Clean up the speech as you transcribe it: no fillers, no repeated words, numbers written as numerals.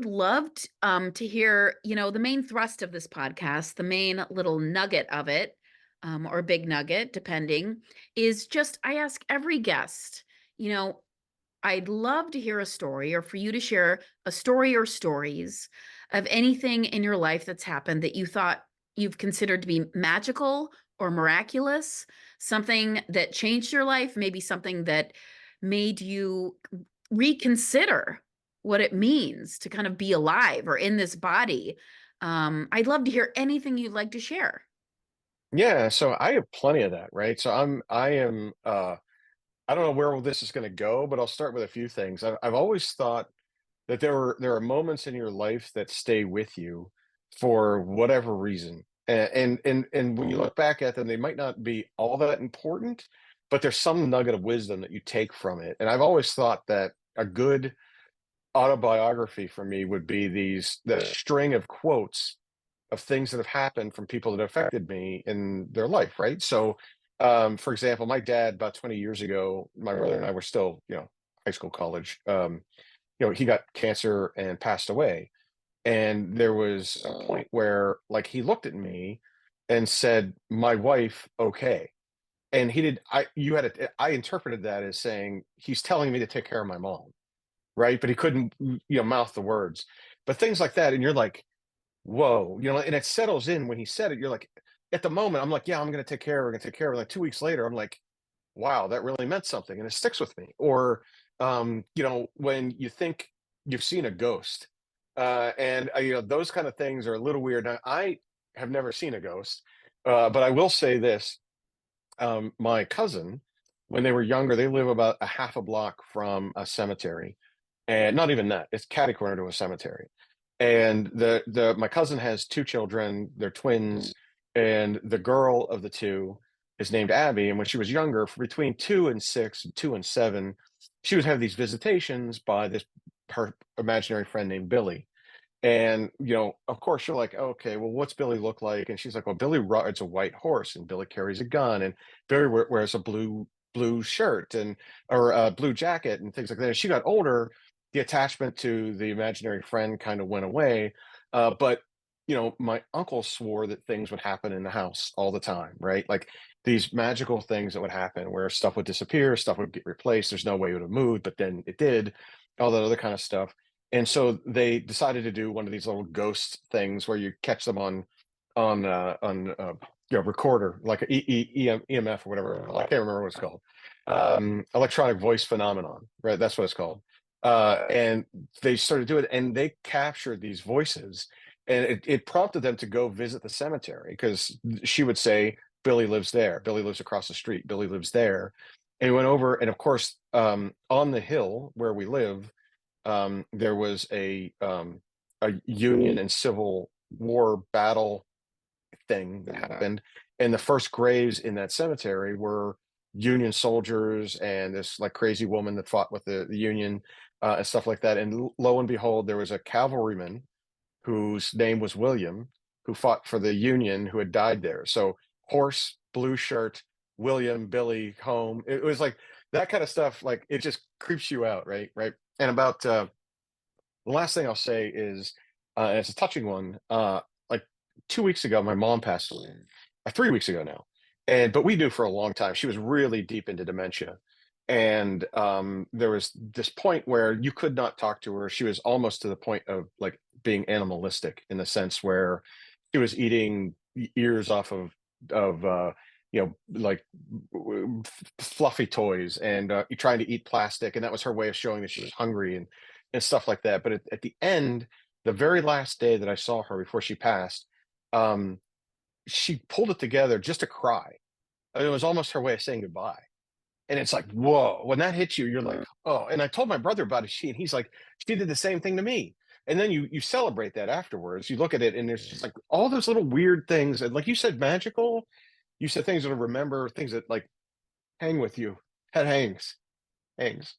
would love to hear, the main thrust of this podcast, the main little nugget of it, or big nugget, depending, is just I ask every guest, you know, I'd love to hear a story or for you to share a story or stories of anything in your life that's happened that you thought you've considered to be magical or miraculous, something that changed your life, maybe something that made you reconsider what it means to kind of be alive or in this body. I'd love to hear anything you'd like to share. Yeah, so I have plenty of that, right? I don't know where this is going to go, but I'll start with a few things. I've always thought that there are moments in your life that stay with you for whatever reason. And when you look back at them, they might not be all that important, but there's some nugget of wisdom that you take from it. And I've always thought that a good autobiography for me would be the string of quotes of things that have happened from people that affected me in their life, right? So, for example, my dad about 20 years ago, my brother and I were still, high school, college. He got cancer and passed away. And there was a point where, like, he looked at me and said, "My wife, okay." And he did. I interpreted that as saying he's telling me to take care of my mom, right? But he couldn't, mouth the words. But things like that, and you're like, whoa, and it settles in when he said it. You're like, at the moment, I'm like, yeah, I'm going to take care of her. I'm going to take care of her. Like 2 weeks later, I'm like, wow, that really meant something. And it sticks with me. Or, when you think you've seen a ghost, those kind of things are a little weird. Now, I have never seen a ghost, but I will say this. My cousin, when they were younger, they live about a half a block from a cemetery, and not even that, it's catty corner to a cemetery. And the my cousin has two children, they're twins, and the girl of the two is named Abby. And when she was younger, between 2 and 6, 2 and 7, she would have these visitations by this her imaginary friend named Billy. And of course, you're like, okay, well, what's Billy look like? And she's like, well, Billy rides a white horse, and Billy carries a gun, and Billy wears a blue shirt and or a blue jacket and things like that. As she got older, the attachment to the imaginary friend kind of went away. But my uncle swore that things would happen in the house all the time, right? Like these magical things that would happen where stuff would disappear, stuff would get replaced. There's no way it would have moved, but then it did, all that other kind of stuff. And so they decided to do one of these little ghost things where you catch them on recorder, like a EMF or whatever. I can't remember what it's called. Electronic voice phenomenon, right? That's what it's called. And they started doing it, and they captured these voices, and it prompted them to go visit the cemetery because she would say, "Billy lives there. Billy lives across the street. Billy lives there." And we went over, and of course, on the hill where we live, there was a Union and Civil War battle thing that happened, and the first graves in that cemetery were Union soldiers and this like crazy woman that fought with the Union, and stuff like that. And lo and behold, there was a cavalryman whose name was William, who fought for the Union, who had died there. So horse, blue shirt, William, Billy, home. It was like that kind of stuff. Like it just creeps you out, right? Right. And about the last thing I'll say is, and it's a touching one. Like 2 weeks ago, my mom passed away. 3 weeks ago now, and but we knew for a long time. She was really deep into dementia, and there was this point where you could not talk to her. She was almost to the point of like being animalistic in the sense where she was eating ears off of like fluffy toys and trying to eat plastic, and that was her way of showing that she was hungry and stuff like that. But at the end, the very last day that I saw her before she passed, um, she pulled it together just to cry. It was almost her way of saying goodbye. And it's like, whoa, when that hits you, you're like, oh. And I told my brother about it. And he's like, she did the same thing to me. And then you celebrate that afterwards. You look at it, and there's just like all those little weird things. And like you said, magical. You said things that remember, things that like hang with you. Head hangs, hangs.